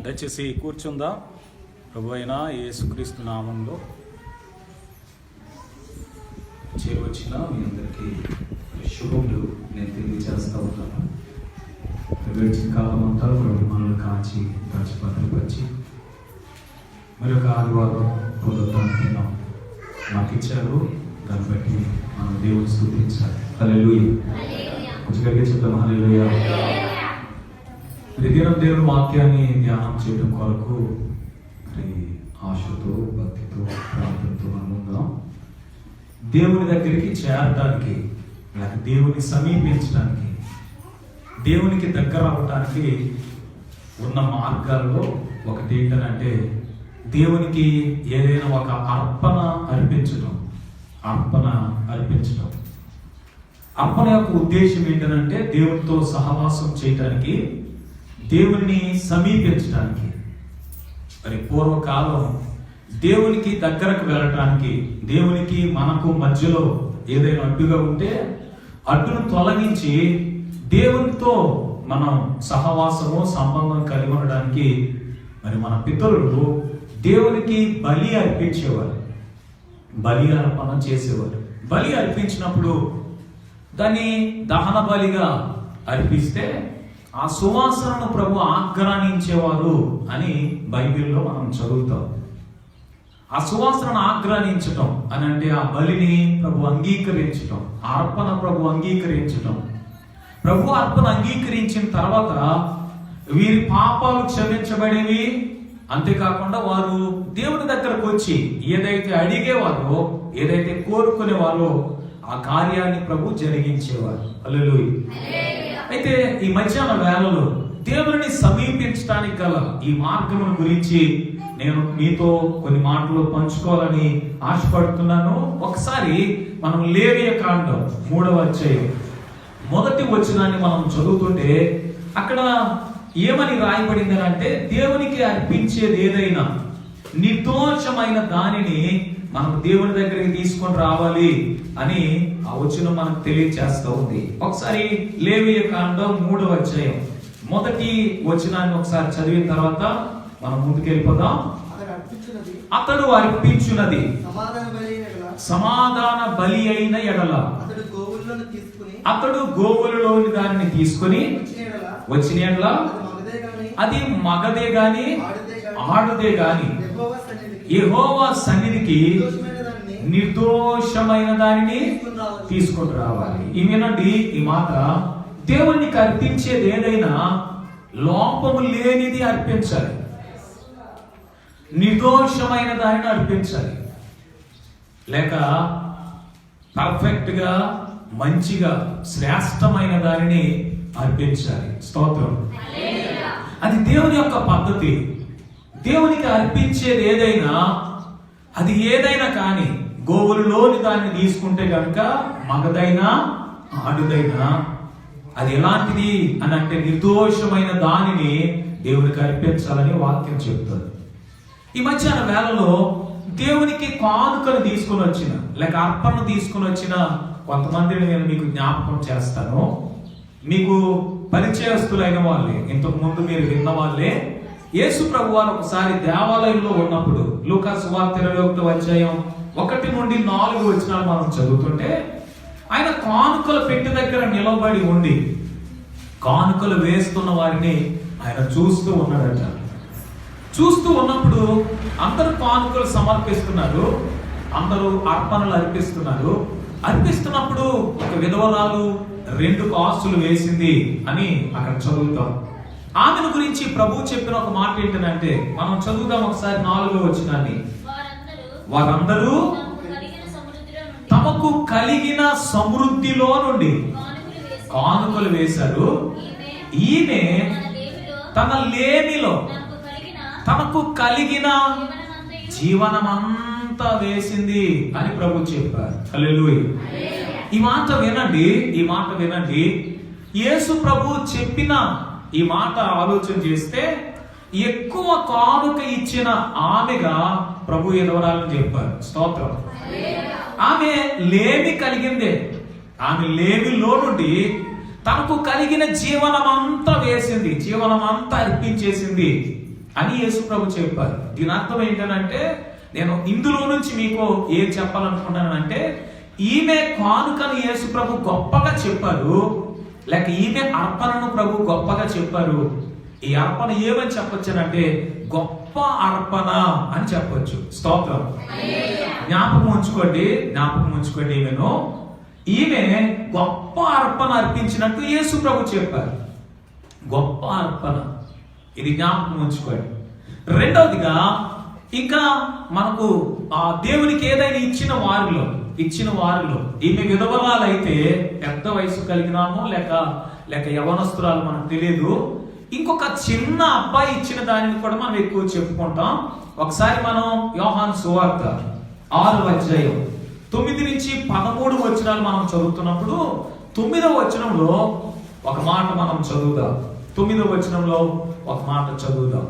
దయచేసి కూర్చుందా. ప్రభు అయిన యేసుక్రీస్తు నామంలో చేరవచ్చిన మీ అందరికీ శుభములు నేను తెలియజేస్తూ ఉంటాను. గడిచిన కాలం అంతా ప్రభు మనల్ని కాచి భద్రపరిచి మరొక ఆదివారం పొందుతానికి మాకు ఇచ్చారు. దాన్ని బట్టి మనం దేవుని స్తుతించాలి. హల్లెలూయా. కొంచెం చెప్తాం హల్లెలూయా. ప్రతిదినం దేవుని వాక్యాన్ని ధ్యానం చేయడం కొరకు మరి ఆశతో భక్తితో ప్రార్థనతో మనం ఉందాం. దేవుని దగ్గరికి చేరడానికి లేక దేవుని సమీపించడానికి దేవునికి దగ్గర అవ్వటానికి ఉన్న మార్గాల్లో ఒకటి ఏంటంటే దేవునికి ఏదైనా ఒక అర్పణ అర్పించడం. అర్పణ యొక్క ఉద్దేశం ఏంటంటే దేవునితో సహవాసం చేయటానికి, దేవుని సమీపించడానికి. మరి పూర్వకాలం దేవునికి దగ్గరకు వెళ్ళటానికి, దేవునికి మనకు మధ్యలో ఏదైనా అడ్డుగా ఉంటే అడ్డును తొలగించి దేవునితో మనం సహవాసము సంబంధం కలిగి ఉండడానికి మరి మన పితరులు దేవునికి బలి అర్పించేవారు, బలి అర్పణ చేసేవారు. బలి అర్పించినప్పుడు దాన్ని దహన బలిగా అర్పిస్తే ఆ సువాసనను ప్రభు ఆగ్రానించేవారు అని బైబిల్లో మనం చదువుతాం. ఆ సువాసనను ఆగ్రానించటం అని అంటే ఆ బలిని ప్రభు అంగీకరించటం, అర్పణ ప్రభు అంగీకరించటం. ప్రభు అర్పణ అంగీకరించిన తర్వాత వీరి పాపాలు క్షమించబడేవి. అంతేకాకుండా వారు దేవుని దగ్గరకు వచ్చి ఏదైతే అడిగేవారో, ఏదైతే కోరుకునేవారో ఆ కార్యాన్ని ప్రభు జరిగించేవారు. హల్లెలూయా. అయితే ఈ మధ్యాహ్న వేళలో దేవుని సమీపించడానికి గల ఈ మార్గం గురించి నేను మీతో కొన్ని మాటలు పంచుకోవాలని ఆశపడుతున్నాను. ఒకసారి మనం లేవియ కాండం 3వ అధ్యాయం 1వ వచనాన్ని మనం చదువుతుంటే అక్కడ ఏమని రాయబడింది అంటే దేవునికి అర్పించేది ఏదైనా నిర్దోషమైన దానిని మనం దేవుని దగ్గరికి తీసుకొని రావాలి అని ఆ వచనం మనకు తెలియజేస్తూ ఉంది. ఒకసారి లేవియ కాండం 3వ అధ్యాయం 1వ వచనాన్ని ఒకసారి చదివిన తర్వాత మనం ముందుకెళ్ళిపోదాం. అతడు అర్పించున్నది సమాధాన బలి అయిన ఎడల అతడు గోవులలోని దానిని తీసుకుని వచ్చిన ఎడల అది మగదే గాని ఆడుదే గాని యెహోవా సన్నిధికి నిర్దోషమైన దానిని తీసుకొని రావాలి. వినండి ఈ మాట. దేవునికి అర్పించేది ఏదైనా లోపము లేనిది అర్పించాలి, నిర్దోషమైన దానిని అర్పించాలి, లేక పర్ఫెక్ట్ గా మంచిగా శ్రేష్టమైన దానిని అర్పించాలి. స్తోత్రం. అది దేవుని యొక్క పద్ధతి. దేవునికి అర్పించేది ఏదైనా, అది ఏదైనా కానీ గోవులలోని దాన్ని తీసుకుంటే కనుక మగదైనా ఆడుదైనా అది ఎలాంటిది అని అంటే నిర్దోషమైన దానిని దేవునికి అర్పించాలని వాక్యం చెప్తుంది. ఈ మధ్యాహ్న వేళలో దేవునికి కానుకలు తీసుకుని వచ్చిన లేక అర్పణ తీసుకుని వచ్చిన కొంతమందిని నేను మీకు జ్ఞాపకం చేస్తాను. మీకు పరిచయస్తులైన వాళ్ళే, ఇంతకు ముందు మీరు విన్న వాళ్ళే. యేసు ప్రభు వారు ఒకసారి దేవాలయంలో ఉన్నప్పుడు లూకా సువార్త 21వ అధ్యాయం 1 నుండి 4 వచనాలు మనం చదువుతుంటే ఆయన కానుకల పెట్టి దగ్గర నిలబడి ఉండి కానుకలు వేస్తున్న వారిని ఆయన చూస్తూ ఉన్నాడట. చూస్తూ ఉన్నప్పుడు అందరూ కానుకలు సమర్పిస్తున్నారు, అందరూ అర్పణలు అర్పిస్తున్నారు. అర్పిస్తున్నప్పుడు ఒక విధవరాలు 2 కాసులు వేసింది అని అక్కడ చదువుతాం. ఆమెను గురించి ప్రభు చెప్పిన ఒక మాట ఏంటంటే మనం చదువుదాం ఒకసారి 4వ వచనాన్ని. వారందరూ తమకు కలిగిన సమృద్ధిలో నుండి కానుకలు వేశారు. ఈమె తన లేమిలో తనకు కలిగిన జీవనమంతా వేసింది అని ప్రభు చెప్పారు. హల్లెలూయా. ఈ మాట వినండి. యేసు ప్రభు చెప్పిన ఈ మాట ఆలోచన చేస్తే ఎక్కువ కానుక ఇచ్చిన ఆమెగా ప్రభు ఎదవరాలని చెప్పారు. స్తోత్రం. ఆమె లేమి కలిగిందే. ఆమె లేమిలో నుండి తనకు కలిగిన జీవనమంతా వేసింది, జీవనమంతా అర్పించేసింది. అని యేసు ప్రభు చెప్పారు. దీని అర్థం ఏంటంటే, నేను ఇందులో నుంచి మీకు ఏం చెప్పాలనుకుంటున్నానంటే, ఈమె కానుకను యేసు ప్రభు గొప్పగా చెప్పారు, లేక ఈమె అర్పణను ప్రభు గొప్పగా చెప్పారు. ఈ అర్పణ ఏమని చెప్పొచ్చానంటే గొప్ప అర్పణ అని చెప్పొచ్చు. స్తోత్రం. జ్ఞాపకం ఉంచుకోండి. ఈమె గొప్ప అర్పణ అర్పించినట్టు యేసు ప్రభు చెప్పారు. గొప్ప అర్పణ, ఇది జ్ఞాపకం ఉంచుకోండి. రెండవదిగా, ఇంకా మనకు ఆ దేవునికి ఏదైనా ఇచ్చిన వారిలో ఈమె విధవరాలైతే పెద్ద వయసు కలిగినామో లేక యవనస్తురాలు మనకు తెలియదు. ఇంకొక చిన్న అబ్బాయి ఇచ్చిన దానిని కూడా మనం ఎక్కువ చెప్పుకుంటాం. ఒకసారి మనం యోహాను సువార్త 6వ అధ్యాయం 9 నుంచి 13 వచనాలు మనం చదువుతున్నప్పుడు 9వ వచనంలో ఒక మాట మనం చదువుదాం. 9వ వచనంలో ఒక మాట చదువుదాం.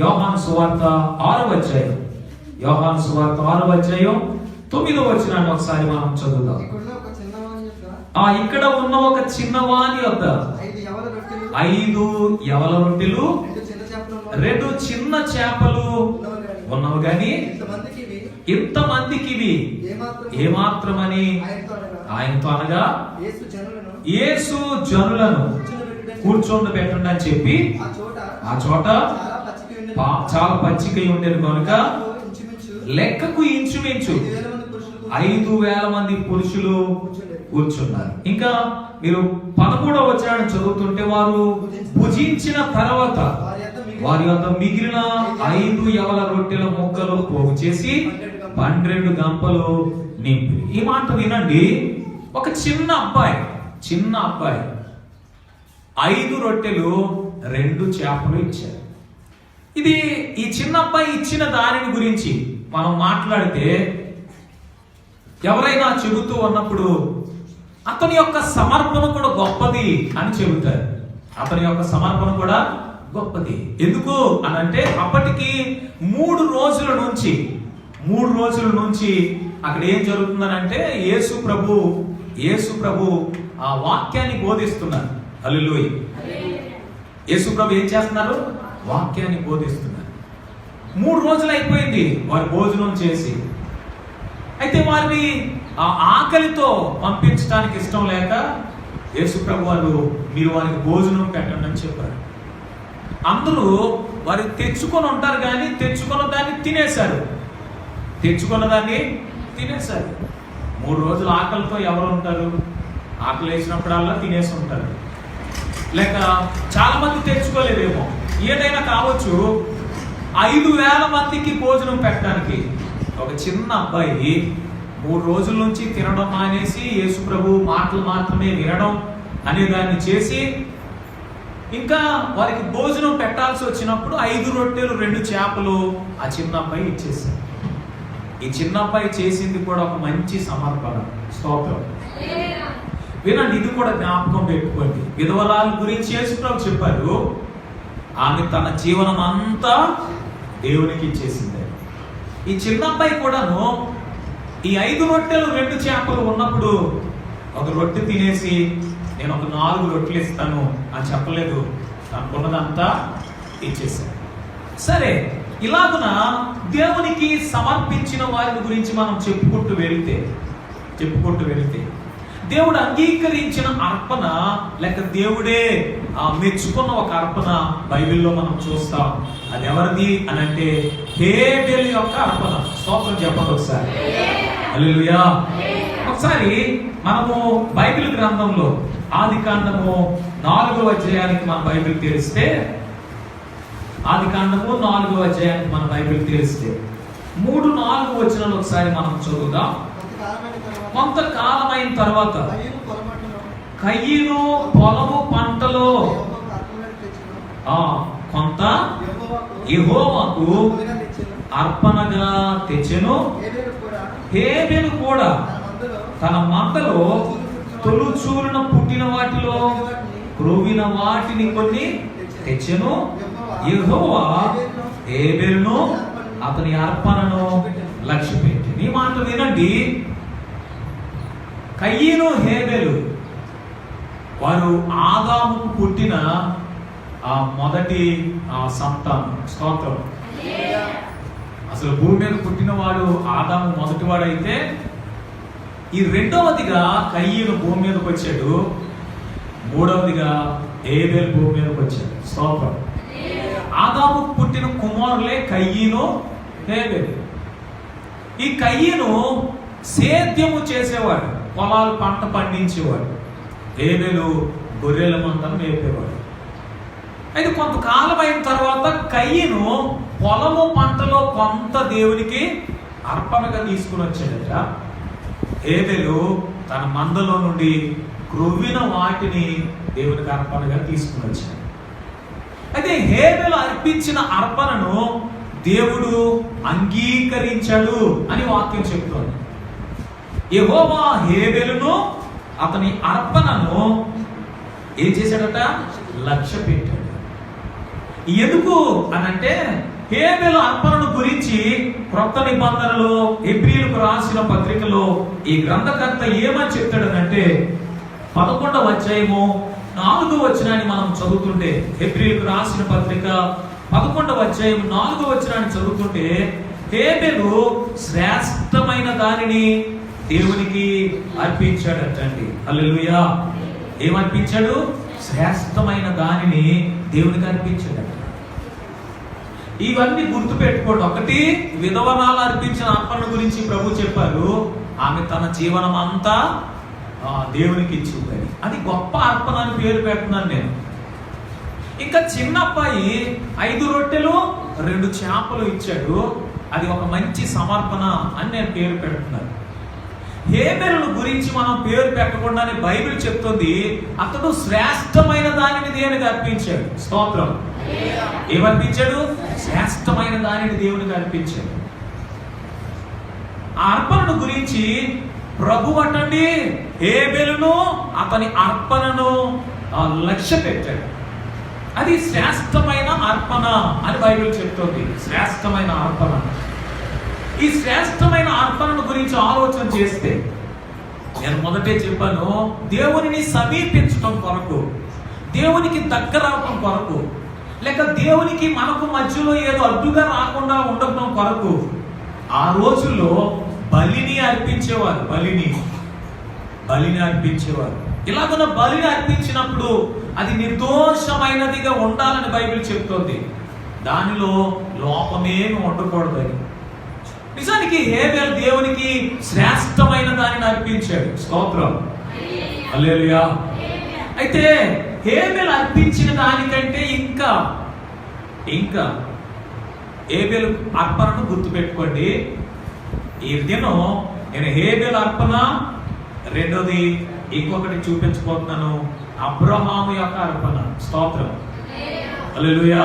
యోహాను సువార్త 6వ అధ్యాయం 9వ వచనాన్ని ఒకసారి మనం చదువుదాం. ఇక్కడ ఉన్న ఒక చిన్నవాని యొద్ద 5 యవల రొట్టెలు 2 చిన్న చేపలు ఉన్నవి గాని ఇంతమందికి ఇవి ఏమాత్రమని ఆయనతో అనగా, యేసు జనులను కూర్చోబెట్టండి అని చెప్పి ఆ చోట చాలా పచ్చికై ఉండేది కనుక లెక్కకు ఇంచుమించు 5,000 మంది పురుషులు కూర్చున్నారు. ఇంకా మీరు 13వ వచనాన్ని చదువుతుంటే, వారు భుజించిన తర్వాత వారి వద్ద మిగిలిన 5 యవల రొట్టెల ముక్కలు పోగు చేసి 12 గంపలు నింపి. ఈ మాట వినండి. ఒక చిన్న అబ్బాయి 5 రొట్టెలు 2 చేపలు ఇచ్చారు. ఇది ఈ చిన్న అబ్బాయి ఇచ్చిన దానిని గురించి మనం మాట్లాడితే, ఎవరైనా చెబుతూ ఉన్నప్పుడు అతని యొక్క సమర్పణ కూడా గొప్పది అని చెబుతారు. అతని యొక్క సమర్పణ కూడా గొప్పది. ఎందుకు అనంటే, అప్పటికి 3 రోజుల నుంచి అక్కడ ఏం జరుగుతుందనంటే, యేసు ప్రభు ఆ వాక్యాన్ని బోధిస్తున్నారు. హల్లెలూయా. యేసు ప్రభు ఏం చేస్తున్నారు? వాక్యాన్ని బోధిస్తున్నారు. 3 రోజులు అయిపోయింది వారు భోజనం చేసి. అయితే వారిని ఆ ఆకలితో పంపించడానికి ఇష్టం లేక యేసు ప్రభు వారు, మీరు వారికి భోజనం పెట్టండి అని చెప్పారు. అందరూ వారు తెచ్చుకొని ఉంటారు, కానీ తెచ్చుకున్న దాన్ని తినేశారు. 3 రోజులు ఆకలితో ఎవరు ఉంటారు? ఆకలి వేసినప్పుడల్లా తినేసి ఉంటారు. లేక చాలా మంది తెచ్చుకోలేదేమో, ఏదైనా కావచ్చు. 5,000 మందికి భోజనం పెట్టడానికి ఒక చిన్న అబ్బాయి 3 రోజుల నుంచి తినడం మానేసి యేసు ప్రభు మాటలు మాత్రమే వినడం అనే దాన్ని చేసి, ఇంకా వారికి భోజనం పెట్టాల్సి వచ్చినప్పుడు 5 రొట్టెలు 2 చేపలు ఆ చిన్న అబ్బాయి ఇచ్చేసారు. ఈ చిన్న అబ్బాయి చేసింది కూడా ఒక మంచి సమర్పణ. స్తోత్రం. వినండి, ఇది కూడా జ్ఞాపకం పెట్టుకోండి. విధవరాల గురించి యేసు ప్రభు చెప్పారు, ఆమె తన జీవనం అంతా దేవునికి ఇచ్చేసింది. ఈ చిన్న అబ్బాయి కూడాను ఈ 5 రొట్టెలు 2 చేపలు ఉన్నప్పుడు ఒక రొట్టె తినేసి, నేను ఒక 4 రొట్టెలు ఇస్తాను అని చెప్పలేదు. అనుకున్నదంతా ఇచ్చేసాను. సరే, ఇలాగున దేవునికి సమర్పించిన వారి గురించి మనం చెప్పుకుంటూ వెళితే దేవుడు అంగీకరించిన అర్పణ, లేక దేవుడే మెచ్చుకున్న ఒక అర్పణ బైబిల్లో మనం చూస్తాం. అది ఎవరిది అని అంటే, హేబెలు యొక్క అర్పణ. స్తోత్రం చెప్పండి ఒకసారి. హల్లెలూయా. ఒకసారి మనము బైబిల్ గ్రంథంలో ఆదికాండము 4వ అధ్యాయానికి మన బైబిల్ తెరిస్తే, 3-4 వచనాలు ఒకసారి మనం చదువుదాం. కొంతకాలమైన తర్వాత కయీను పొలము పంటలో కొంత యెహోవాకు అర్పణగా తెచ్చెను. హేబెలు కూడా తన మందలో తొలుచూరున పుట్టిన వాటిలో క్రొవ్విన వాటిని కొన్ని తెచ్చెను. యెహోవా హేబెలును అతని అర్పణను లక్ష్యపెట్టి. ఈ మాట వినండి. కయీను హేబెలు వారు ఆదాముకు పుట్టిన మొదటి సంతానం. స్తోత్రం. అసలు భూమి మీద పుట్టినవాడు ఆదాము మొదటివాడైతే, ఈ రెండవదిగా కయ్యను భూమి మీదకి వచ్చాడు, మూడవదిగా హేబెలు భూమి మీదకి వచ్చాడు. స్తోత్రం. ఆదాముకు పుట్టిన కుమారులే కయ్యను, హేబెలు. ఈ కయ్యను సేద్యము చేసేవాడు, పొలాలు పంట పండించేవాడు. హేబెలు గొర్రెల మందను మేపేవాడు. అయితే కొంతకాలం అయిన తర్వాత కయ్యను పొలము పంటలో కొంత దేవునికి అర్పణగా తీసుకుని వచ్చాడట. హేబెలు తన మందలో నుండి క్రొవ్విన వాటిని దేవునికి అర్పణగా తీసుకుని వచ్చాడు. అయితే హేబెలు అర్పించిన అర్పణను దేవుడు అంగీకరించాడు అని వాక్యం చెప్తోంది. యెహోవా హేబెలును అతని అర్పణను ఏం చేశాడట? లక్ష్య పెట్టాడు. ఎందుకు అనంటే, హేబెలు అర్పణను గురించి క్రొత్త నిబంధనలో హెబ్రీయులకు రాసిన పత్రికలో ఈ గ్రంథకర్త ఏమని చెప్తాడనంటే, 11వ అధ్యాయము 4వ వచనాన్ని మనం చదువుతుంటే, హెబ్రీయులకు రాసిన పత్రిక 11వ అధ్యాయం 4వ వచనాన్ని చదువుతుంటే, హేబెలు శ్రేష్టమైన దానిని దేవునికి అర్పించాడటండి. హల్లెలూయా. ఏమర్పించాడు? శ్రేష్టమైన దానిని దేవునికి అర్పించాడట. ఇవన్నీ గుర్తు పెట్టుకోండి. ఒకటి, విధవరాలు అర్పించిన అర్పణ గురించి ప్రభు చెప్పారు. ఆమె తన జీవనం అంతా దేవునికి ఇచ్చింది. అది గొప్ప అర్పణ అని పేరు పెడుతున్నాను నేను. ఇంకా చిన్న అబ్బాయి 5 రొట్టెలు 2 చేపలు ఇచ్చాడు, అది ఒక మంచి సమర్పణ అని నేను పేరు పెడుతున్నాను. హేబెలు గురించి మనం పేరు పెట్టకుండానే బైబిల్ చెప్తుంది, అతడు శ్రేష్టమైన దానిని దేవునికి అర్పించాడు. స్తోత్రం. ఏమర్పించాడు? శ్రేష్టమైన దానిని దేవునికి అర్పించాడు. ఆ అర్పణను గురించి ప్రభు అంటండి, హేబెలును అతని అర్పణను లక్ష్య పెట్టాడు. అది శ్రేష్టమైన అర్పణ అని బైబిల్ చెప్తుంది. శ్రేష్టమైన అర్పణ. ఈ శ్రేష్టమైన అర్పణను గురించి ఆలోచన చేస్తే, నేను మొదటే చెప్పాను, దేవునిని సమీపించడం కొరకు, దేవునికి దగ్గర అవడం కొరకు, లేక దేవునికి మనకు మధ్యలో ఏదో అడ్డుగా రాకుండా ఉండడం కొరకు ఆ రోజుల్లో బలిని అర్పించేవారు. బలిని అర్పించేవారు. ఇలాగున్న బలిని అర్పించినప్పుడు అది నిర్దోషమైనదిగా ఉండాలని బైబిల్ చెప్తోంది. దానిలో లోపమేమి ఉండకూడదని. నిజానికి హేబెలు దేవునికి శ్రేష్టమైన దానిని అర్పించాడు. స్తోత్రం. హల్లెలూయా. అయితే హేబెలు అర్పించిన దానికంటే ఇంకా హేబెలు అర్పణను గుర్తుపెట్టుకోండి. ఈ దినం నేను హేబెలు అర్పణ, రెండోది ఇంకొకటి చూపించబోతున్నాను, అబ్రహాము యొక్క అర్పణ. స్తోత్రం. హల్లెలూయా.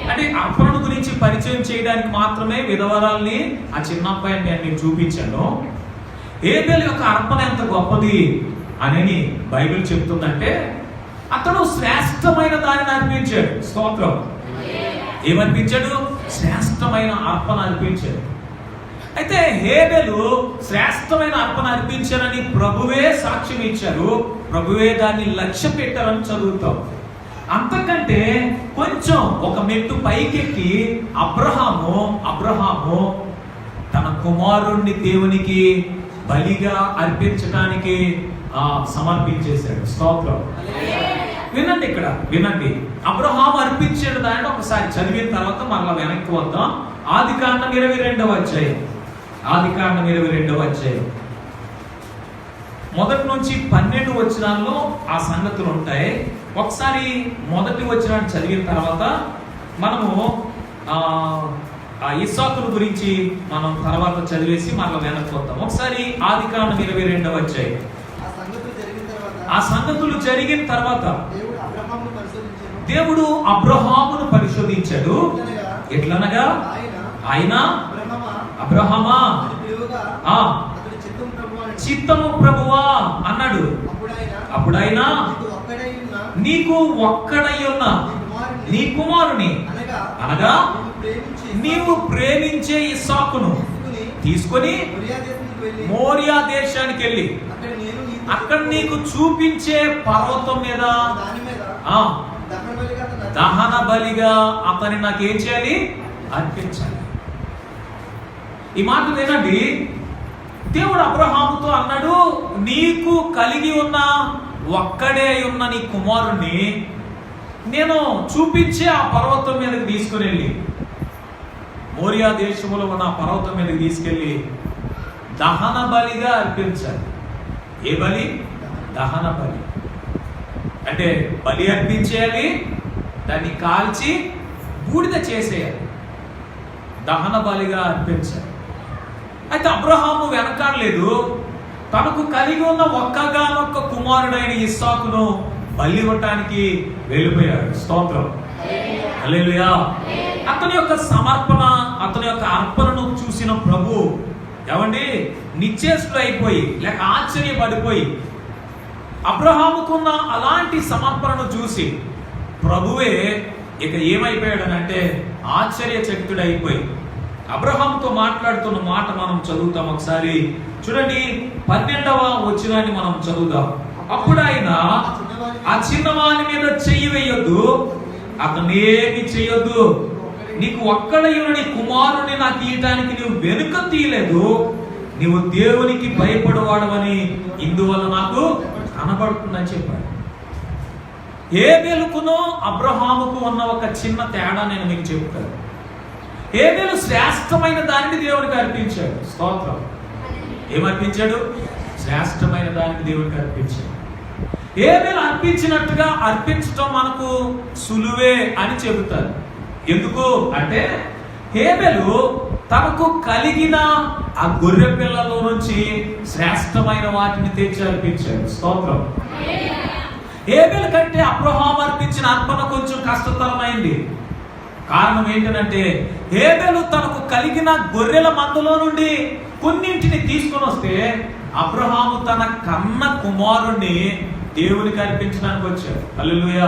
అంటే అర్పణ గురించి పరిచయం చేయడానికి మాత్రమే విధవరాల్ని, ఆ చిన్న అబ్బాయిని నేను చూపించాను. హేబెలు యొక్క అర్పణ ఎంత గొప్పది అని బైబిల్ చెప్తుందంటే, అతడు శ్రేష్టమైన దానిని అర్పించాడు. స్తోత్రం. ఏమర్పించాడు? శ్రేష్టమైన అర్పణ అర్పించాడు. అయితే హేబెలు శ్రేష్టమైన అర్పణ అర్పించారని ప్రభువే సాక్ష్యం ఇచ్చారు, ప్రభువే దాన్ని లక్ష్య పెట్టారని చదువుతాం. అంతకంటే కొంచెం ఒక మెట్టు పైకెక్కి అబ్రహాము తన కుమారుణ్ణి దేవునికి బలిగా అర్పించడానికి సమర్పించేశాడు. స్తోత్రం. వినండి, ఇక్కడ వినండి. అబ్రహాము అర్పించిన దాన్ని ఒకసారి చదివిన తర్వాత మరలా వెనక్కి వద్దాం. ఆదికాండం 22వ అధ్యాయం. ఆదికాండం 22వ అధ్యాయం మొదటి నుంచి 12 వచనాల్లో ఆ సంగతులు ఉంటాయి. ఒకసారి మొదటి వచనాన్ని చదివిన తర్వాత మనము ఆ ఇస్సాకుల గురించి మనం తర్వాత చదివేసి మరలా వెనక్కి వద్దాం. ఒకసారి ఆదికాండం 22వ అధ్యాయం. ఆ సంగతులు జరిగిన తర్వాత దేవుడు అబ్రహామును పరిశోధించాడు. ఎట్లనగా, ఆయన అబ్రహామా చిత్తము ప్రభువా అన్నాడు. అప్పుడు ఆయన, నీకు ఒక్కడై ఉన్న నీ కుమారుని, అనగా నీవు ప్రేమించే ఇస్సాకును తీసుకొని మోరియా దేశానికి వెళ్ళి అక్కడ నీకు చూపించే పర్వతం మీద దహన బలిగా అతని నాకేం చేయాలి? అర్పించాలి. ఈ మాట వినండి. దేవుడు అబ్రహాముతో అన్నాడు, నీకు కలిగి ఉన్న ఒక్కడే ఉన్న నీ కుమారుణ్ణి నేను చూపించే ఆ పర్వతం మీదకి తీసుకుని వెళ్ళి, మోరియా దేశంలో ఉన్న పర్వతం మీదకి తీసుకెళ్ళి దహన బలిగా అర్పించాలి. ఏ బలి? దహన బలి. అంటే బలి అర్పించేయాలి, దాన్ని కాల్చి బూడిద చేసేయాలి, దహన బలిగా అర్పించాలి. అయితే అబ్రహాము వెనకాడలేదు. తనకు కలిగి ఉన్న ఒక్కగానొక్క కుమారుడైన ఇస్సాకును బలి ఇవ్వటానికి వెళ్ళిపోయాడు. స్తోత్రం, హల్లెలూయా. అతని యొక్క సమర్పణ, అతని యొక్క అర్పణను చూసిన ప్రభు ఏమండి నిశ్చేష్టుడు అయిపోయి, లేక ఆశ్చర్యపడిపోయి, అబ్రహాముకున్న అలాంటి సమర్పణను చూసి ప్రభువే ఇక ఏమైపోయాడనంటే ఆశ్చర్యచకితుడైపోయి అబ్రహాముతో మాట్లాడుతున్న మాట మనం చదువుతాం. ఒకసారి చూడండి, 12వ వచనాన్ని మనం చదువుదాం. అప్పుడు ఆయన, ఆ చిన్నవాని మీద చెయ్యి వేయొద్దు, అతనేమి చేయొద్దు, నీకు ఒక్కడైన నీ కుమారుని నాకు ఇయ్యటానికి నువ్వు వెనుక తీయలేదు, నీవు దేవునికి భయపడవాడవని ఇందువల్ల నాకు కనబడుతుందని చెప్పాడు. హేబెలుకును అబ్రహాముకు ఉన్న ఒక చిన్న తేడా నేను మీకు చెప్తాను. హేబెలు శ్రేష్టమైన దానిని దేవునికి అర్పించాడు. స్తోత్రం. ఏమర్పించాడు? శ్రేష్టమైన దానికి దేవునికి అర్పించాడు. హేబెలు అర్పించినట్టుగా అర్పించటం మనకు సులువే అని చెబుతారు. ఎందుకు అంటే హేబెలు తనకు కలిగిన ఆ గొర్రె పిల్లలో నుంచి శ్రేష్టమైన వాటిని తెచ్చి అర్పించాడు. స్తోత్రం. హేబెలు కంటే అబ్రహాము అర్పించిన అర్పణ కొంచెం కష్టతరమైంది. కారణం ఏంటంటే హేబెలు తనకు కలిగిన గొర్రెల మందలో నుండి కొన్నింటిని తీసుకొని వస్తే అబ్రహాము తన కన్న కుమారుణ్ణి దేవునికి అర్పించడానికి వచ్చాడు. హల్లెలూయా.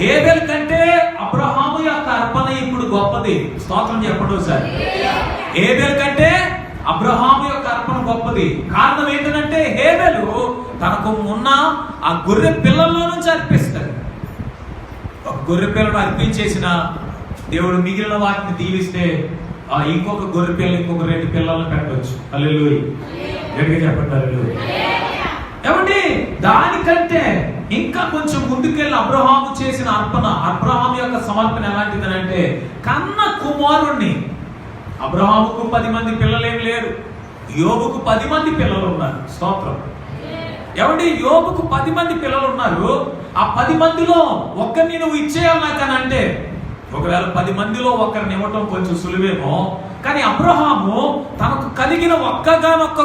హేబెలు కంటే అబ్రహాము యొక్క అర్పణ ఇప్పుడు గొప్పది. స్తోత్రం చెప్పండి సార్. హేబెలు కంటే అబ్రహాము యొక్క అర్పణ గొప్పది. కారణం ఏంటంటే హేబెలు తనకు ఉన్న ఆ గొర్రె పిల్లల్లో నుంచి అర్పిస్తాడు. ఒక గొర్రె పిల్లను అర్పించేసిన దేవుడు మిగిలిన వాటిని దీవిస్తే ఇంకొక గొర్రె పిల్ల ఇంకొక 2 పిల్లలను పెట్టవచ్చు. హల్లెలూయా. గట్టిగా చెప్పండి హల్లెలూయా. ఏమండి, దానికంటే ఇంకా కొంచెం ముందుకెళ్ళి అబ్రహాము చేసిన అర్పణ, అబ్రహాము యొక్క సమర్పణ ఎలాంటిదనంటే కన్న కుమారుణ్ణి. అబ్రహాముకు 10 మంది పిల్లలేం లేరు, యోబుకు 10 మంది పిల్లలు ఉన్నారు. స్తోత్రం. ఏమండి, యోబుకు 10 మంది పిల్లలు ఉన్నారు. ఆ 10 మందిలో ఒక్కరిని నువ్వు ఇచ్చేయాలి నాకనంటే, ఒకవేళ 10 మందిలో ఒకరిని ఇవ్వటం కొంచెం సులువేమో, కానీ అబ్రహాము తనకు కలిగిన ఒక్కగానొక్క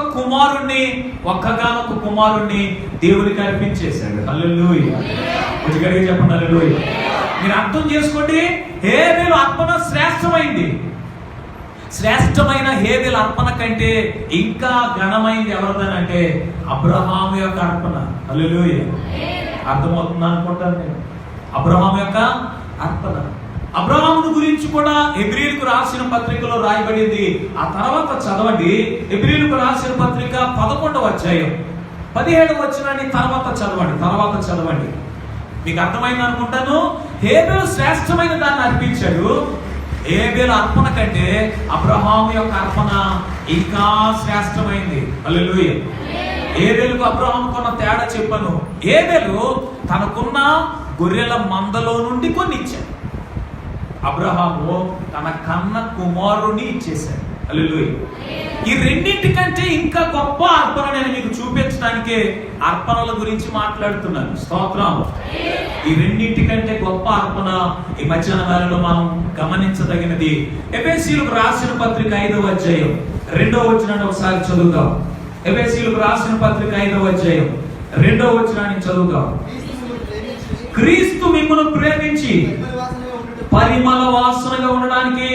కుమారుణ్ణి దేవునికి అర్పించేశాడు. హల్లెలూయా. కొంచెం గట్టిగా చెప్పండి హల్లెలూయా. మీరు అర్థం చేసుకోండి, హేబెలు అర్పణ శ్రేష్టమైంది. శ్రేష్టమైన హేబెలు అర్పణ కంటే ఇంకా ఘనమైంది ఎవరిదనంటే అబ్రహాము యొక్క అర్పణ. హల్లెలూయా. అర్థమవుతుంది అనుకుంటాను నేను. అబ్రహాము యొక్క అర్పణ. అబ్రహామును గురించి కూడా హెబ్రీయులకు రాసిన పత్రికలో రాయబడింది. ఆ తర్వాత చదవండి. హెబ్రీయులకు రాసిన పత్రిక 11వ అధ్యాయం 17వ వచనాన్ని తర్వాత చదవండి. మీకు అర్థమైంది అనుకుంటాను. హేబెలు శ్రేష్టమైన దాన్ని అర్పించాడు. హేబెలు అర్పణ కంటే అబ్రహాము యొక్క అర్పణ ఇంకా శ్రేష్టమైంది. హల్లెలూయా. హేబెలుకు అబ్రహాముకున్న తేడా చెప్పను. హేబెలు తనకున్న గొర్రెల మందలో నుండి కొన్ని ఇచ్చాడు. అబ్రహాము తన కన్న కుమారుని ఇచ్చేశాడు. హల్లెలూయా. ఈ రెండింటికంటే ఇంకా గొప్ప అర్పణ నేను మీకు చూపించడానికి అర్పణల గురించి మాట్లాడుతున్నాను. స్తోత్రం. ఈ రెండింటికంటే గొప్ప అర్పణ ఈ మధ్యాహ్న వేళలో మనం గమనించదగినది. ఎఫెసీయులకు రాసిన పత్రిక 5వ అధ్యాయం 2వ వచనాన్ని ఒకసారి చదువుదాం. ఎఫెసీయులకు రాసిన పత్రిక 5వ అధ్యాయం 2వ వచనాన్ని చదువుదాం. క్రీస్తు మిమ్మును ప్రేమించి పరిమళ వాసనగా ఉండడానికి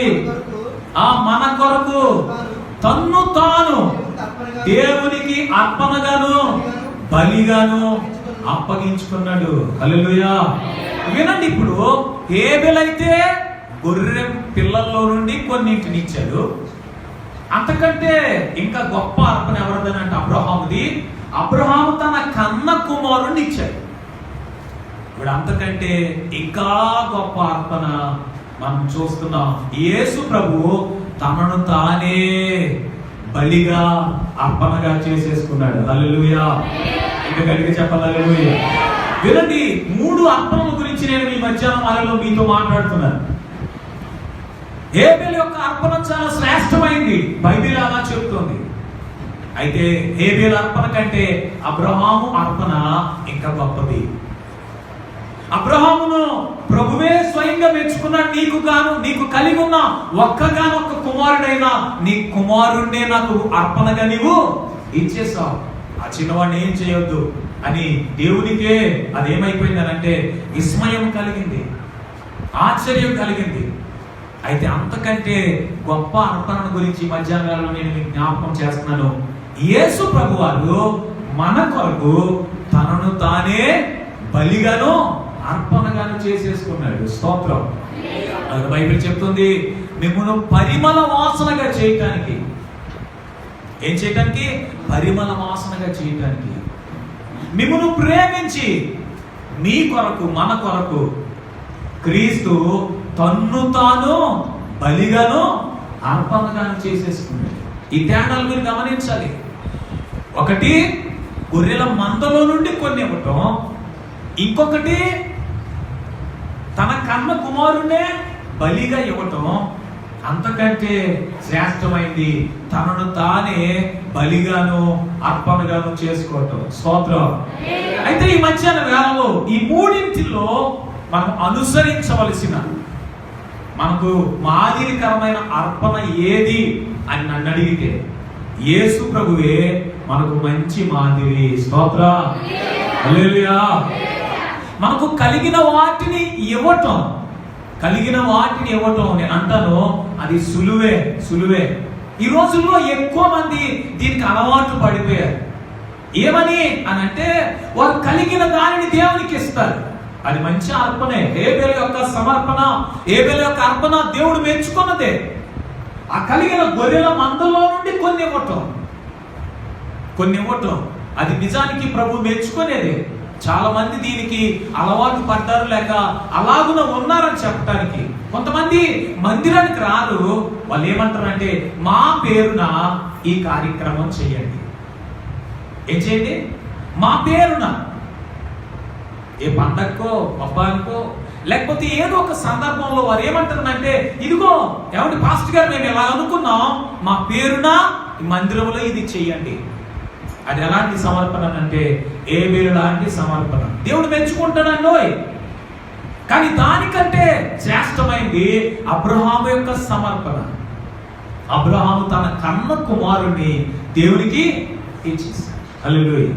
మన కొరకు తన్ను తాను దేవునికి అర్పణగాను బలిగాను అప్పగించుకున్నాడు. హల్లెలూయా. వినండి, ఇప్పుడు హేబెలు అయితే గొర్రె పిల్లల్లో నుండి కొన్నింటిని ఇచ్చాడు. అంతకంటే ఇంకా గొప్ప అర్పణ ఎవరిదనంటే అబ్రహాముది. అబ్రహాము తన కన్న కుమారుణ్ణి ఇచ్చాడు. ఇప్పుడు అంతకంటే ఇంకా గొప్ప అర్పణ మనం చూస్తున్నాం. యేసు ప్రభు తనను తానే బలిగా అర్పణగా చేసేసుకున్నాడు. హల్లెలూయా. ఇంకా గట్టిగా చెప్పాలి హల్లెలూయా. వినండి, 3 అర్పణల గురించి నేను ఈ మధ్యాహ్నం మీతో మాట్లాడుతున్నాను. హేబెలు యొక్క అర్పణ చాలా శ్రేష్టమైంది, బైబిల్ అలా చెప్తుంది. అయితే హేబెలు అర్పణ కంటే అబ్రహాము అర్పణ ఇంకా గొప్పది. అబ్రహామును ప్రభువే స్వయంగా మెచ్చుకున్నాడు. నీకు కలిగి ఉన్న ఒక్కగానొక్క కుమారుడైనా నీ కుమారుణ్ణే నాకు అర్పణగా నీవు ఇచ్చేసావు, ఆ చిన్నవాడిని ఏం చేయొద్దు అని దేవునికే అదేమైపోయిందనంటే విస్మయం కలిగింది, ఆశ్చర్యం కలిగింది. అయితే అంతకంటే గొప్ప అర్పణ గురించి మధ్యాహ్నంలో నేను మీకు జ్ఞాపకం చేస్తున్నాను. యేసు ప్రభు వారు మన కొరకు తనను తానే బలిగాను అర్పణగాను చేసేసుకున్నాడు. స్తోత్రం. బైబిల్ చెప్తుంది, మిమ్మల్ని పరిమళ వాసనగా చేయటానికి. ఏం చేయటానికి? పరిమళ వాసనగా చేయటానికి. మిమ్మల్ని ప్రేమించి మీ కొరకు మన కొరకు క్రీస్తు తన్ను తాను బలిగాను అర్పణగాను చేసేసుకున్నాడు. ఈ తేడాలు మీరు గమనించాలి. ఒకటి గొర్రెల మందలో నుండి కొన్ని ఇవ్వటం, ఇంకొకటి తన కన్న కుమారుణ్ణే బలిగా ఇవ్వటం. అంతకంటే శ్రేష్టమైంది తనను తానే బలిగాను అర్పణగాను చేసుకోవటం. స్తోత్రం. అయితే ఈ మధ్యాహ్న వేళలో ఈ మూడింటిలో మనం అనుసరించవలసిన, మనకు మాదిరికరమైన అర్పణ ఏది అని నన్ను అడిగితే యేసు ప్రభువే మనకు మంచి మాదిరి. స్తోత్రం. హల్లెలూయా. మనకు కలిగిన వాటిని ఇవ్వటం నేను అంటాను, అది సులువే. ఈ రోజుల్లో ఎక్కువ మంది దీనికి అలవాటు పడిపోయారు. ఏమని అని అంటే వారు కలిగిన దానిని దేవునికి ఇస్తారు. అది మంచి అర్పణే. హేబెలు యొక్క సమర్పణ, హేబెలు యొక్క అర్పణ దేవుడు మెచ్చుకున్నదే. ఆ కలిగిన గొర్రెల మందలో నుండి కొన్ని ఇవ్వటం అది నిజానికి ప్రభు మెచ్చుకునేదే. చాలా మంది దీనికి అలవాటు పడ్డారు, లేక అలాగున ఉన్నారని చెప్పడానికి. కొంతమంది మందిరానికి రారు. వాళ్ళు ఏమంటారంటే మా పేరున ఈ కార్యక్రమం చేయండి. ఏం చేయండి? మా పేరున, ఏ పండక్కో పబ్బానికో లేకపోతే ఏదో ఒక సందర్భంలో వారు ఏమంటారంటే ఇదిగో ఏమంటే పాస్టర్ గారు మేము ఎలా అనుకున్నాం, మా పేరున ఈ మందిరంలో ఇది చెయ్యండి. అది ఎలాంటి సమర్పణ అంటే హేబెలు లాంటి సమర్పణ. దేవుడు మెచ్చుకుంటాడండి. కానీ దానికంటే శ్రేష్టమైంది అబ్రహాము యొక్క సమర్పణ. అబ్రహాము తన కన్న కుమారుణ్ణి దేవునికి ఇచ్చేసాడు. హల్లెలూయా.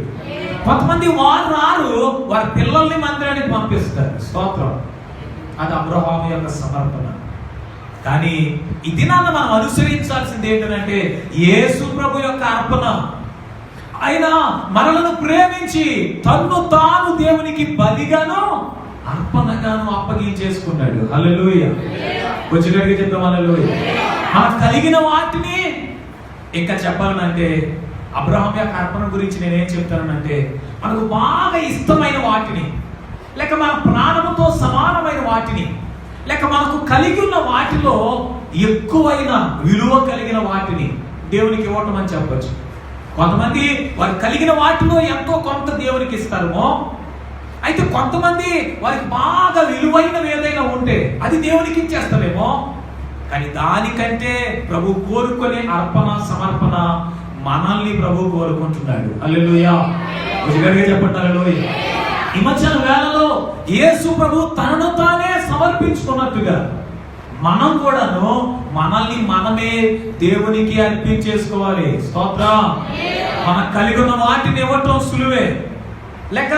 కొంతమంది వారు రారు, వారి పిల్లల్ని మందిరానికి పంపిస్తారు. స్తోత్రం. అది అబ్రహాము యొక్క సమర్పణ. కానీ ఈ దినాన్ని మనం అనుసరించాల్సింది ఏంటంటే యేసు ప్రభు యొక్క అర్పణ. ఆయన మనలను ప్రేమించి తన్ను తాను దేవునికి బలిగాను అర్పణగాను అప్పగించేసుకున్నాడు. హల్లెలూయా. వచ్చినట్టుగా చెప్తాం హల్లెలూయా. మనకు కలిగిన వాటిని ఇంకా చెప్పాలంటే అబ్రహాం యొక్క అర్పణ గురించి నేనేం చెప్తానంటే మనకు బాగా ఇష్టమైన వాటిని, లేక మన ప్రాణముతో సమానమైన వాటిని, లేక మనకు కలిగి ఉన్న వాటిలో ఎక్కువైన విలువ కలిగిన వాటిని దేవునికి ఇవ్వటం అని చెప్పచ్చు. కొంతమంది వారు కలిగిన వాటిలో ఎంతో కొంత దేవునికి ఇస్తారేమో. అయితే కొంతమంది వారికి బాగా విలువైనవి ఏదైనా ఉంటే అది దేవునికి ఇచ్చేస్తారేమో. కానీ దానికంటే ప్రభు కోరుకునే అర్పణ సమర్పణ మనల్ని ప్రభు కోరుకుంటున్నాడు. హల్లెలూయా. చెప్పండి హల్లెలూయా. ఈ మధ్యాహ్న వేళలో యేసు ప్రభు తనను తానే సమర్పించుకున్నట్టుగా మనం కూడాను మనల్ని మనమే దేవునికి అర్పించేసుకోవాలి. స్తోత్రం. మనకు కలిగి ఉన్న వాటిని ఇవ్వటం సులువే, లేక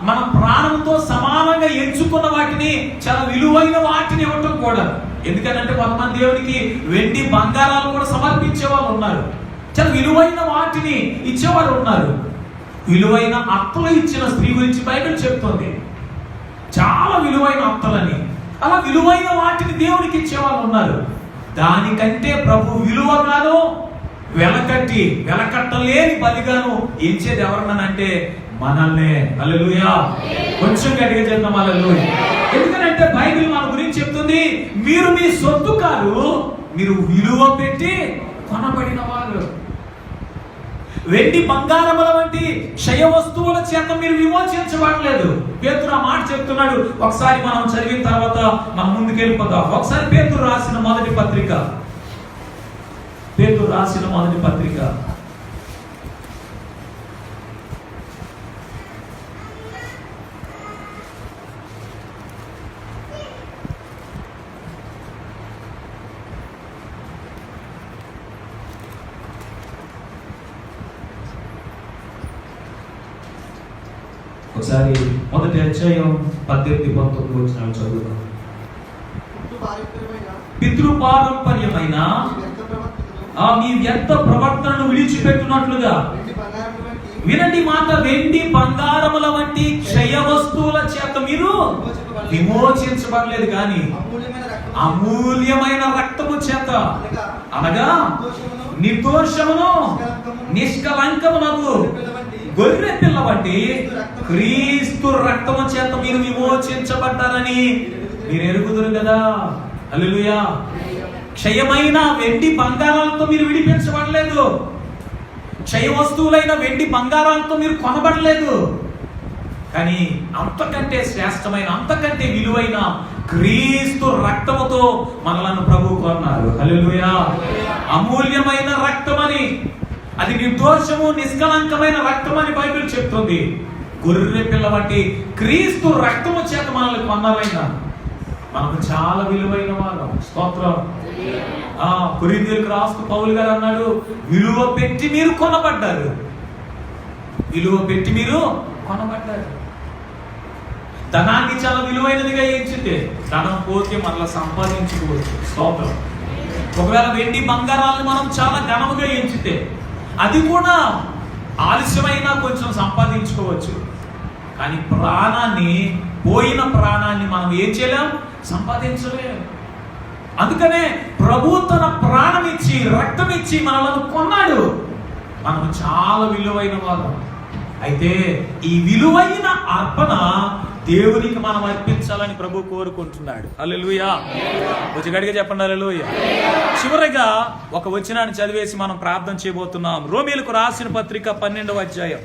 మన ప్రాణంతో సమానంగా ఎంచుకున్న వాటిని, చాలా విలువైన వాటిని ఇవ్వటం కూడా. ఎందుకంటే కొంతమంది దేవునికి వెండి బంగారాలు కూడా సమర్పించే వాళ్ళు ఉన్నారు. చాలా విలువైన వాటిని ఇచ్చేవారు ఉన్నారు. విలువైన అత్తలు ఇచ్చిన స్త్రీ గురించి బైబిల్ చెప్తుంది, చాలా విలువైన అత్తలని. అలా విలువైన వాటిని దేవునికి ఇచ్చేవాళ్ళు ఉన్నారు. దానికంటే ప్రభు విలువగాను వెలకట్టలేని బలిగాను ఇచ్చేది ఎవరనంటే మనల్నే. హల్లెలూయా. కొంచెం గట్టిగా చెప్తాం హల్లెలూయా. ఎందుకంటే బైబిల్ మన గురించి చెప్తుంది, మీరు మీ సొత్తు కాదు, మీరు విలువ పెట్టి కొనబడిన వారు. వెండి బంగారముల వంటి క్షయ వస్తువుల చేత మీరు విమోచించబడలేదు. పేతురు ఆ మాట చెప్తున్నాడు. ఒకసారి మనం చదివిన తర్వాత మనం ముందుకెళ్ళిపోతాం. ఒకసారి పేతురు రాసిన మొదటి పత్రిక, పేతురు రాసిన మొదటి పత్రిక ఒకసారి మొదటి అధ్యాయం 18-19 వచనాలు చదువుదాం. పితృపారంపర్యమైన మీ వ్యర్థ ప్రవర్తనను విడిచిపెట్టునట్లుగా, వినండి మాట, వెండి బంగారముల వంటి క్షయ వస్తువుల చేత మీరు విమోచించబడలేదు కానీ అమూల్యమైన రక్తము చేత, అనగా నిర్దోషమును నిష్కలంకమునకు గొర్రె పిల్ల వంటి క్రీస్తు రక్తము చేత మీరు విమోచించబడ్డారని మీరు ఎరుగుదురు కదా. హల్లెలూయా. క్షయమైన వెండి బంగారాలతో మీరు విడిపించబడలేదు. క్షయ వస్తువులైన వెండి బంగారాలతో మీరు కొనబడలేదు. కానీ అంతకంటే శ్రేష్టమైన, అంతకంటే విలువైన క్రీస్తు రక్తముతో మనలను ప్రభువు కొన్నారు. హల్లెలూయా. అమూల్యమైన రక్తమని, అది నిర్దోషము నిష్కలంకమైన రక్తమని బైబిల్ చెప్తుంది. గొర్రె పిల్ల వంటి క్రీస్తు రక్తము చేత మనల్ని కొన్నారైనా మనకు చాలా విలువైన వారు. స్తోత్రం. కొరింథీయులకు రాస్తూ పౌలు గారు అన్నాడు, విలువ పెట్టి మీరు కొనబడ్డారు. విలువ పెట్టి మీరు కొనబడ్డారు. ధనాన్ని చాలా విలువైనదిగా ఎంచితే ధనం పోతే మరలా సంపాదించుకోవచ్చు. స్తోత్రం. ఒకవేళ వెండి బంగారాలను మనం చాలా ఘనముగా ఎంచితే అది కూడా ఆలస్యమైనా కొంచెం సంపాదించుకోవచ్చు. కానీ ప్రాణాన్ని, పోయిన ప్రాణాన్ని మనం ఏం చేయలేం, సంపాదించలేం. అందుకనే ప్రభు తన ప్రాణం ఇచ్చి, రక్తం ఇచ్చి మనలను కొన్నాడు. మనం చాలా విలువైన వాళ్ళం. అయితే ఈ విలువైన అర్పణ దేవునికి మనం అర్పించాలని ప్రభు కోరుకుంటున్నాడు. హల్లెలూయా. కొంచెం గట్టిగా చెప్పండి హల్లెలూయా. చివరిగా ఒక వచనాన్ని చదివేసి మనం ప్రార్థన చేయబోతున్నాం. రోమీయులకు రాసిన పత్రిక 12వ అధ్యాయం,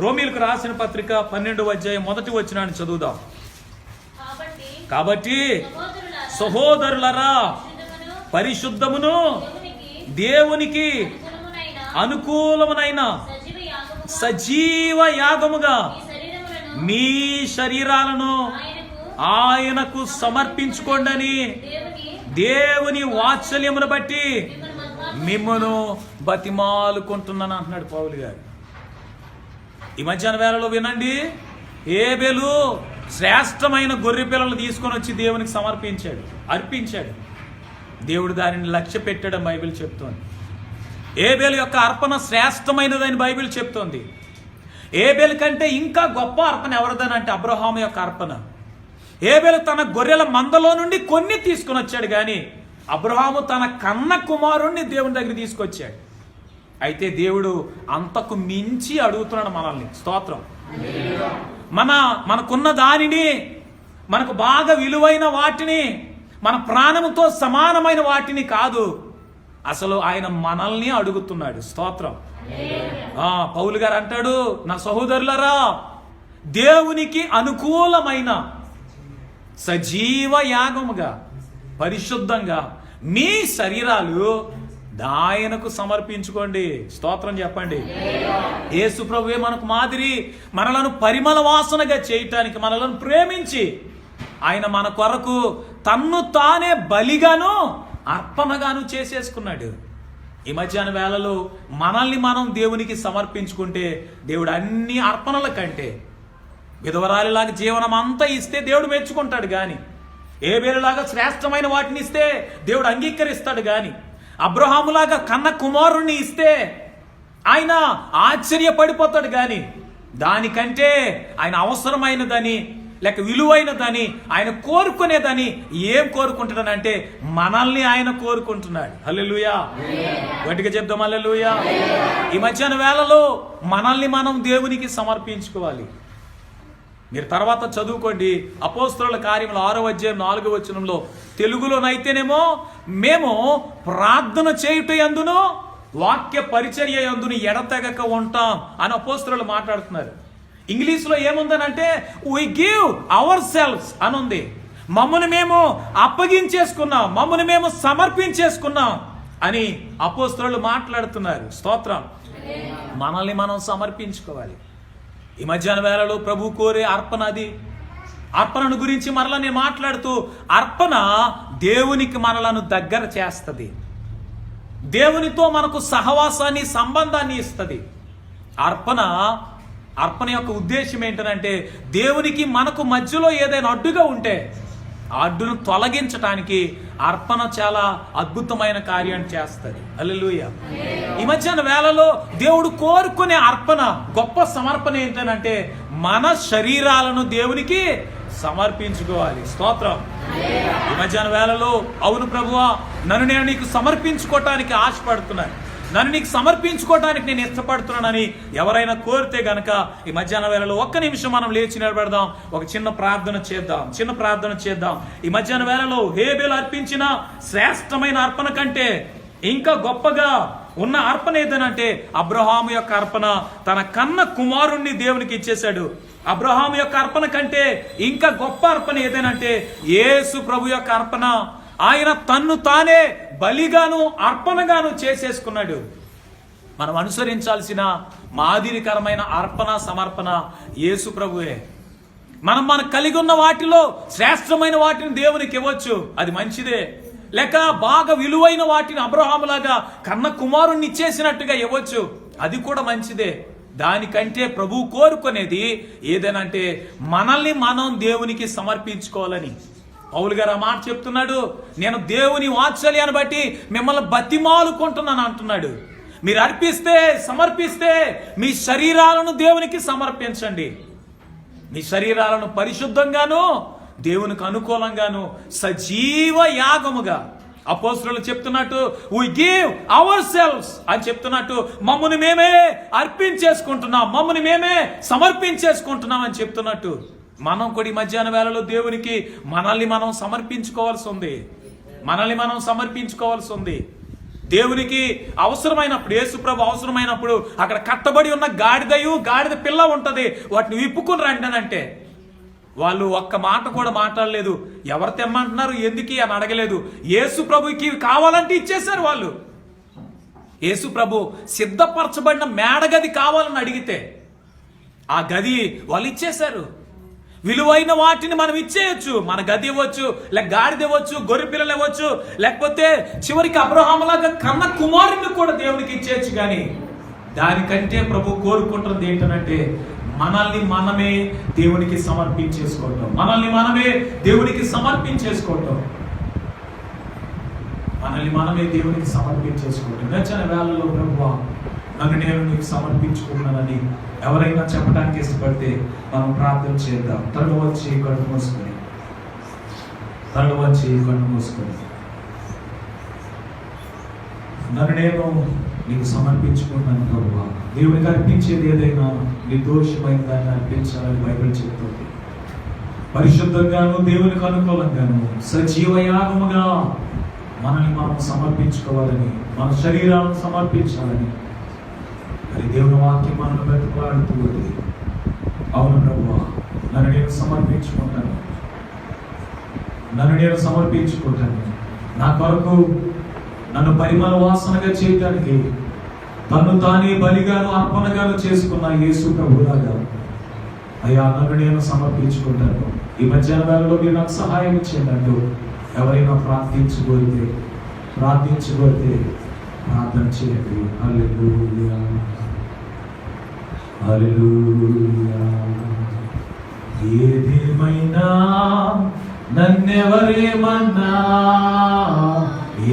రోమీయులకు రాసిన పత్రిక 12వ అధ్యాయం మొదటి వచనాన్ని చదువుదాం. కాబట్టి సహోదరులరా, పరిశుద్ధమును దేవునికి అనుకూలమునైన సజీవ యాగముగా మీ శరీరాలను ఆయనకు సమర్పించుకోండి, దేవుని వాత్సల్యమును బట్టి మిమ్మను బతిమాలుకుంటున్నాను అంటున్నాడు పౌలు గారు. ఈ మధ్యాహ్న వేళలో వినండి, ఏబేలు శ్రేష్టమైన గొర్రె పిల్లలు తీసుకొని వచ్చి దేవునికి సమర్పించాడు, అర్పించాడు. దేవుడు దానిని లక్ష్య పెట్టాడని బైబిల్ చెప్తోంది. ఏబేలు యొక్క అర్పణ శ్రేష్టమైనదని బైబిల్ చెప్తోంది. ఏబేలు కంటే ఇంకా గొప్ప అర్పణ ఎవరిదనంటే అబ్రహాము యొక్క అర్పణ. ఏబేలు తన గొర్రెల మందలో నుండి కొన్ని తీసుకుని వచ్చాడు, కానీ అబ్రహాము తన కన్న కుమారుణ్ణి దేవుని దగ్గర తీసుకొచ్చాడు. అయితే దేవుడు అంతకు మించి అడుగుతున్నాడు మనల్ని. స్తోత్రం. మనకున్న దానిని, మనకు బాగా విలువైన వాటిని, మన ప్రాణముతో సమానమైన వాటిని కాదు, అసలు ఆయన మనల్ని అడుగుతున్నాడు. స్తోత్రం. పౌలు గారు అంటాడు, నా సహోదరులరా, దేవునికి అనుకూలమైన సజీవ యాగముగా, పరిశుద్ధంగా మీ శరీరాలు ఆయనకు సమర్పించుకోండి. స్తోత్రం చెప్పండి. యేసు ప్రభువే మనకు మాదిరి. మనలను పరిమళ వాసనగా చేయటానికి, మనలను ప్రేమించి ఆయన మన కొరకు తన్ను తానే బలిగాను అర్పణగాను చేసేసుకున్నాడు. ఈ మధ్యాహ్న వేళలో మనల్ని మనం దేవునికి సమర్పించుకుంటే దేవుడు అన్ని అర్పణల కంటే విధవరాలిలాగా జీవనం అంతా ఇస్తే దేవుడు మెచ్చుకుంటాడు. కానీ ఏబేలులాగా శ్రేష్టమైన వాటిని ఇస్తే దేవుడు అంగీకరిస్తాడు. కానీ అబ్రహాములాగా కన్న కుమారుణ్ణి ఇస్తే ఆయన ఆశ్చర్యపడిపోతాడు. కానీ దానికంటే ఆయన అవసరమైనదని లేక విలువైనదని, ఆయన కోరుకునేదని ఏం కోరుకుంటున్నాడంటే మనల్ని ఆయన కోరుకుంటున్నాడు. హల్లెలూయా, గట్టిగా చెప్దాం హల్లెలూయా. ఈ మధ్యాహ్న వేళలో మనల్ని మనం దేవునికి సమర్పించుకోవాలి. మీరు తర్వాత చదువుకోండి, అపోస్తలుల కార్యములు 6వ అధ్యాయం 4వ వచనంలో, తెలుగులోనైతేనేమో మేము ప్రార్థన చేయుట యందును వాక్య పరిచర్య యందును ఎడతెగక ఉంటాం అని అపోస్తలులు మాట్లాడుతున్నారు. ఇంగ్లీష్లో ఏముందనంటే we give ourselves అని ఉంది. మమ్మల్ని మేము అప్పగించేసుకున్నాం, మమ్మల్ని మేము సమర్పించేసుకున్నాం అని అపోస్తలులు మాట్లాడుతున్నారు. స్తోత్రం. మనల్ని మనం సమర్పించుకోవాలి. ఈ మధ్యాహ్న వేళలో ప్రభు కోరే అర్పణ అది. అర్పణను గురించి మరలా నేను మాట్లాడుతూ, అర్పణ దేవునికి మనలను దగ్గర చేస్తుంది, దేవునితో మనకు సహవాసాన్ని, సంబంధాన్ని ఇస్తుంది. అర్పణ యొక్క ఉద్దేశం ఏంటంటే దేవునికి మనకు మధ్యలో ఏదైనా అడ్డుగా ఉంటే ఆ అడ్డును తొలగించడానికి అర్పణ చాలా అద్భుతమైన కార్యాన్ని చేస్తుంది. హల్లెలూయా. ఈ మధ్యాహ్న వేళలో దేవుడు కోరుకునే అర్పణ, గొప్ప సమర్పణ ఏంటంటే మన శరీరాలను దేవునికి సమర్పించుకోవాలి. స్తోత్రం. ఈ మధ్యాహ్న వేళలో అవును ప్రభువా, నన్ను నేను నీకు సమర్పించుకోవటానికి ఆశపడుతున్నాను, నన్ను నీకు సమర్పించుకోవటానికి నేను ఇష్టపడుతున్నానని ఎవరైనా కోరితే గనక ఈ మధ్యాహ్న వేళలో ఒక్క నిమిషం మనం లేచి నిలబెడదాం, ఒక చిన్న ప్రార్థన చేద్దాం. ఈ మధ్యాహ్న వేళలో హేబేలు అర్పించిన శ్రేష్టమైన అర్పణ కంటే ఇంకా గొప్పగా ఉన్న అర్పణ ఏదనంటే అబ్రహాము యొక్క అర్పణ. తన కన్న కుమారుణ్ణి దేవునికి ఇచ్చేశాడు. అబ్రహాము యొక్క అర్పణ కంటే ఇంకా గొప్ప అర్పణ ఏదనంటే యేసు ప్రభు యొక్క అర్పణ. ఆయన తన్ను తానే బలిగాను అర్పణగాను చేసేసుకున్నాడు. మనం అనుసరించాల్సిన మాదిరికరమైన అర్పణ, సమర్పణ యేసు ప్రభువే. మనం కలిగి ఉన్న వాటిలో శ్రేష్టమైన వాటిని దేవునికి ఇవ్వచ్చు, అది మంచిదే. లేక బాగా విలువైన వాటిని అబ్రహాములాగా కన్న కుమారుణ్ణి ఇచ్చేసినట్టుగా ఇవ్వచ్చు, అది కూడా మంచిదే. దానికంటే ప్రభువు కోరుకునేది ఏదనంటే మనల్ని మనం దేవునికి సమర్పించుకోవాలని. పౌలు గారు ఆ మాట చెప్తున్నాడు, నేను దేవుని వాత్సల్యాన్ని బట్టి మిమ్మల్ని బతిమాలుకుంటున్నాను అంటున్నాడు. మీరు సమర్పిస్తే మీ శరీరాలను దేవునికి సమర్పించండి. మీ శరీరాలను పరిశుద్ధంగాను దేవునికి అనుకూలంగాను సజీవ యాగముగా, అపోస్తలులు చెప్తున్నట్టు we give ourselves అని చెప్తున్నట్టు మమ్మల్ని మేమే అర్పించేసుకుంటున్నాం, మమ్మల్ని మేమే సమర్పించేసుకుంటున్నాం అని చెప్తున్నట్టు మనం కూడా ఈ మధ్యాహ్న వేళలో దేవునికి మనల్ని మనం సమర్పించుకోవాల్సి ఉంది. దేవునికి అవసరమైనప్పుడు, యేసుప్రభు అవసరమైనప్పుడు అక్కడ కట్టబడి ఉన్న గాడిద పిల్ల ఉంటది, వాటిని విప్పుకుని రండి అంటే వాళ్ళు ఒక్క మాట కూడా మాట్లాడలేదు. ఎవరు తెమ్మంటున్నారు, ఎందుకు అని అడగలేదు. యేసు ప్రభుకి కావాలంటే ఇచ్చేశారు వాళ్ళు. యేసు ప్రభు సిద్ధపరచబడిన మేడగది కావాలని అడిగితే ఆ గది వాళ్ళు ఇచ్చేశారు. విలువైన వాటిని మనం ఇచ్చేయచ్చు, మన గది ఇవ్వచ్చు, లేక గాడిద ఇవ్వచ్చు, గొర్రె పిల్లలు ఇవ్వచ్చు, లేకపోతే చివరికి అబ్రహాములాగా కన్న కుమారుని కూడా దేవునికి ఇచ్చేయచ్చు. కానీ దానికంటే ప్రభు కోరుకుంటున్నది ఏంటంటే మనల్ని మనమే దేవునికి సమర్పించేసుకోవటం. నచ్చిన వేళల్లో ప్రభువా నన్ను నేను నీకు సమర్పించుకున్నానని ఎవరైనా చెప్పడానికి ఇష్టపడితే మనం ప్రార్థన చేద్దాం. తరలు వచ్చి కళ్ళు మూసుకొని నన్ను నేను నీకు సమర్పించుకున్నాను ప్రభువా. దేవునికి అర్పించేది ఏదైనా నిర్దోషమైన దాన్ని అర్పించాలని బైబిల్ చెప్తుంది. పరిశుద్ధంగాను దేవునికి అనుకూలంగాను సజీవ యాగముగా మనల్ని మనం సమర్పించుకోవాలని, మన శరీరాలను సమర్పించాలని మరి దేవుని వాక్యం మనల్ని బ్రతికులాడుతూ ఉంది. అవును ప్రభువా, నన్ను నేను సమర్పించుకుంటాను. నా కొరకు నన్ను పరిమళ వాసనగా చేయడానికి తను తానే బలిగాను అర్పణగాను చేసుకున్న యేసు ప్రభులాగా అయ్యా నన్ను నేను సమర్పించుకుంటాను. ఈ మధ్యాహ్న వేళలో మీరు నాకు సహాయం ఇచ్చేటట్టు ఎవరైనా ప్రార్థించగలిగితే ప్రార్థన చేయండి. హల్లెలూయా, హల్లెలూయా. ఏదేమైనా నన్నెవరేమన్నా,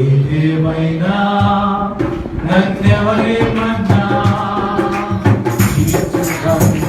ఏదేమైనా నన్నెవరేమన్నా తీర్చుతానే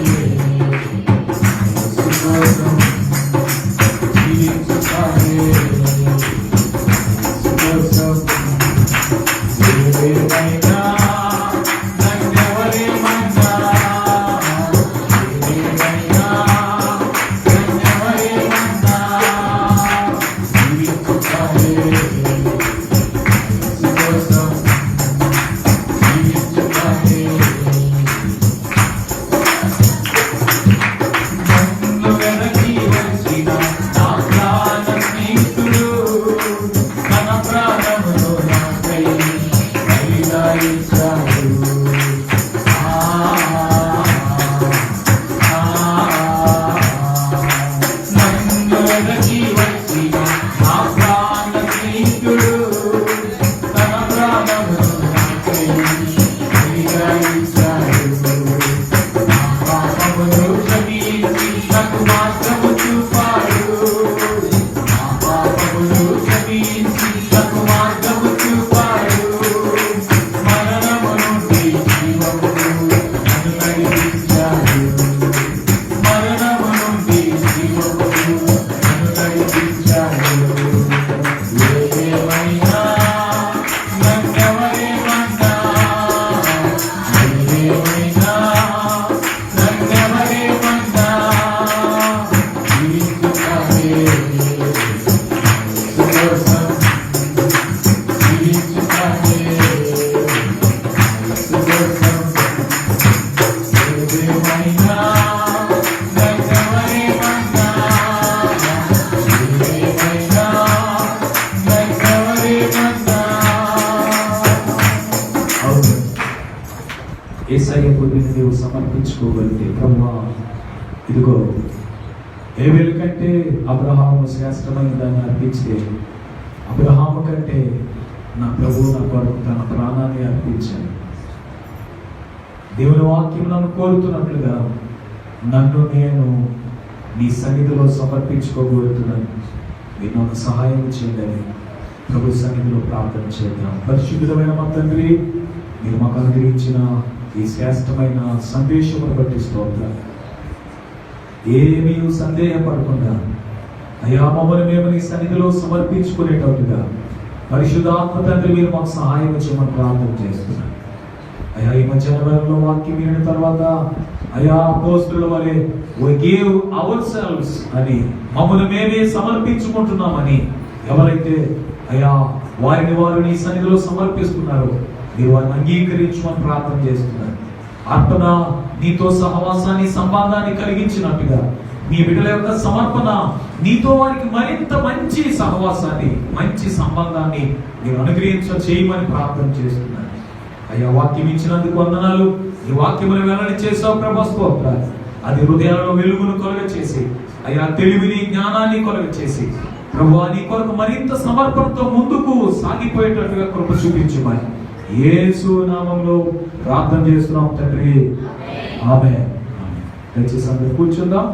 నాకు మార్గము చూపాడు, నా పాపములు క్షమించి నాకు మార్గము చూపాడు, మరణము నుండి జీవముకు నన్ను నడిపించాడు, మరణము నుండి జీవముకు నన్ను నడిపించాడు. ఏదేమైనా నన్నెవరేమన్నా, ఏదేమైనా నన్నెవరేమన్నా, జీవించుతానే సుఖం, జీవించుతానే సుఖం. ఏదేమైనా నన్నెవరేమన్నా, ఏదేమైనా నన్నెవరేమన్నా. అవును, యేసయ్య పొందిన నీవు సమర్పించుకోగలిగితే, ప్రభువా ఇదిగో హేబెలు కంటే అబ్రహాము శ్రేష్టమైన దాన్ని అర్పించితే, అబ్రహాము కంటే నా ప్రభువు నా కొరకు తన ప్రాణాన్ని అర్పించాడు. దేవుని వాక్యం నన్ను కోరుతున్నట్లుగా నన్ను నేను నీ సన్నిధిలో సమర్పించుకోగలుగుతున్నాను. మీరు నాకు సహాయం చేయండి. ప్రభు సన్నిధిలో ప్రార్థన చేద్దాం. పరిశుద్ధమైన మా తండ్రి, మీరు మాకు అనుగ్రహించిన ఈ శ్రేష్టమైన సందేశమును బట్టి స్తోత్రాలు. ఏమీ సందేహపడకుండా అయ్యా మమ్మల్ని మేము నీ సన్నిధిలో సమర్పించుకునేటట్టుగా పరిశుద్ధాత్మ తండ్రి మీరు మాకు సహాయం చేయమని ప్రార్థన చేస్తున్నాను. అయ్యా ఈ మధ్యాహ్న వేళలో వాక్యం వినిన తర్వాత అయ్యా అపోస్తలుల వలె we give ourselves అని మమ్మల్ని మేమే సమర్పించుకుంటున్నామని ఎవరైతే అయ్యా వారిని వారు నీ సన్నిధిలో సమర్పిస్తున్నారో మీరు వారిని అంగీకరించమని ప్రార్థన చేస్తున్నారు. అర్పణ నీతో సహవాసాన్ని సంబంధాన్ని కలిగించినట్టుగా నీ బిడ్డల యొక్క సమర్పణ నీతో వారికి మరింత మంచి సహవాసాన్ని మంచి సంబంధాన్ని మీరు చేయమని ప్రార్థన చేస్తున్నారు. అయ్యా వాక్యం ఇచ్చినందుకు వందనాలు. ఈ వాక్యమును వెల్లడి చేసావు ప్రభా, స్తోత్రాలు. అది హృదయాలలో వెలుగును కలుగ చేసి అయ్యా తెలివిని జ్ఞానాన్ని కలుగ చేసి ప్రభువా నీ కొరకు మరింత సమర్పణతో ముందుకు సాగిపోయేటట్టుగా కృప చూపించమని యేసు నామములో ప్రార్థన చేస్తున్నాం తండ్రి. ఆమేన్. దయచేసి అందరూ కూర్చుందాం.